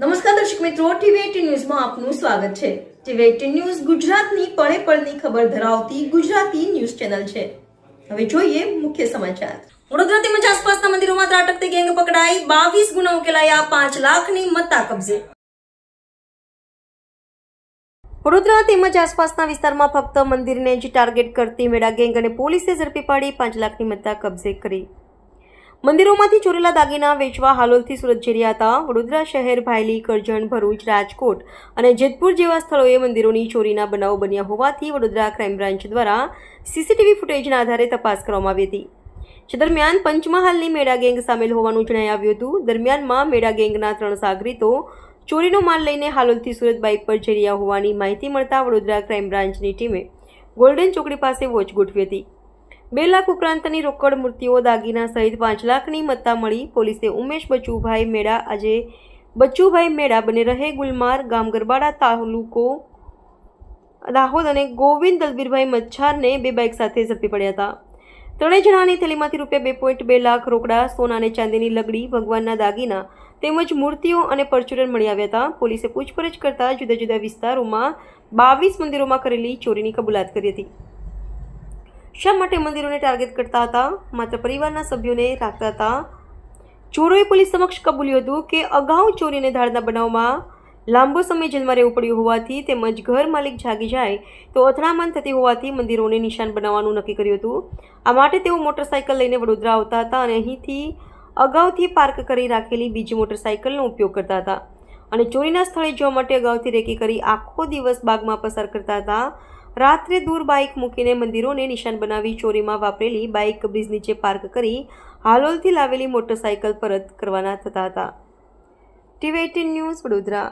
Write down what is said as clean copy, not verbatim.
નમસ્કાર દર્શક મિત્રો, ટીવી18 ન્યૂઝમાં આપનું સ્વાગત છે। ટીવી18 ન્યૂઝ ગુજરાતની પળે પળની ખબર ધરાવતી ગુજરાતી ન્યૂઝ ચેનલ છે। હવે જોઈએ મુખ્ય સમાચાર। વડોદરા તેમજ આસપાસના મંદિરોમાં ત્રાટકતી ગેંગ પકડાઈ, 22 ગુના ઉકેલાયા, 5 લાખની મત્તા કબજે। વડોદરા તેમજ આસપાસના વિસ્તારમાં ફક્ત મંદિરને જ ટાર્ગેટ કરતી મેળા ગેંગ અને પોલીસે ઝડપી પાડી 5 લાખની મત્તા કબજે કરી। મંદિરોમાંથી ચોરેલા દાગીના વેચવા હાલોલથી સુરત જઈ રહ્યા હતા। વડોદરા શહેર, ભાયલી, કરજણ, ભરૂચ, રાજકોટ અને જેતપુર જેવા સ્થળોએ મંદિરોની ચોરીના બનાવો બન્યા હોવાથી વડોદરા ક્રાઇમ બ્રાન્ચ દ્વારા સીસીટીવી ફૂટેજના આધારે તપાસ કરવામાં આવી હતી। જે દરમિયાન પંચમહાલની મેળા ગેંગ સામેલ હોવાનું જણાઈ આવ્યું હતું। દરમિયાનમાં મેળા ગેંગના 3 સાગરીતો ચોરીનો માલ લઈને હાલોલથી સુરત બાઇક પર જઈ રહ્યા હોવાની માહિતી મળતા વડોદરા ક્રાઇમ બ્રાન્ચની ટીમે ગોલ્ડન ચોકડી પાસે વોચ ગોઠવી હતી। 2 લાખ ઉપરાંતની રોકડ, મૂર્તિઓ, દાગીના સહિત 5 લાખની મત્તા મળી। પોલીસે ઉમેશ બચુભાઈ મેળા બને રહે ગુલમાર, ગામ ગરબાડા, તાલુકો દાહોદ અને ગોવિંદ દલબીરભાઈ મચ્છારને 2 બાઇક સાથે ઝડપી પડ્યા હતા। ત્રણેય જણાની થેલીમાંથી ₹2.2 લાખ રોકડા, સોના અને ચાંદીની લગડી, ભગવાનના દાગીના તેમજ મૂર્તિઓ અને પરચુરણ મળી આવ્યા હતા। પોલીસે પૂછપરછ કરતા જુદા જુદા વિસ્તારોમાં 22 મંદિરોમાં કરેલી ચોરીની કબૂલાત કરી હતી। શા માટે મંદિરોને ટાર્ગેટ કરતા હતા? માત્ર પરિવારના સભ્યોને રાખતા હતા? ચોરોએ પોલીસ સમક્ષ કબૂલ્યું હતું કે અગાઉ ચોરી અને ધાડના બનાવમાં લાંબો સમય જેલમાં રહેવું પડ્યું હોવાથી તેમજ ઘર માલિક જાગી જાય તો અથડામણ થતી હોવાથી મંદિરોને નિશાન બનાવવાનું નક્કી કર્યું હતું। આ માટે તેઓ મોટરસાઇકલ લઈને વડોદરા આવતા હતા અને અહીંથી અગાઉથી પાર્ક કરી રાખેલી બીજી મોટરસાઇકલનો ઉપયોગ કરતા હતા અને ચોરીના સ્થળે જવા માટે અગાઉથી રેકી કરી આખો દિવસ બાગમાં પસાર કરતા હતા। રાત્રે દૂર બાઇક મૂકીને મંદિરોને નિશાન બનાવી ચોરીમાં વાપરેલી બાઇક બ્રિજ નીચે પાર્ક કરી હાલોલથી લાવેલી મોટરસાઇકલ પરત કરવાના થતા હતા। ટીવી18 ન્યૂઝ વડોદરા।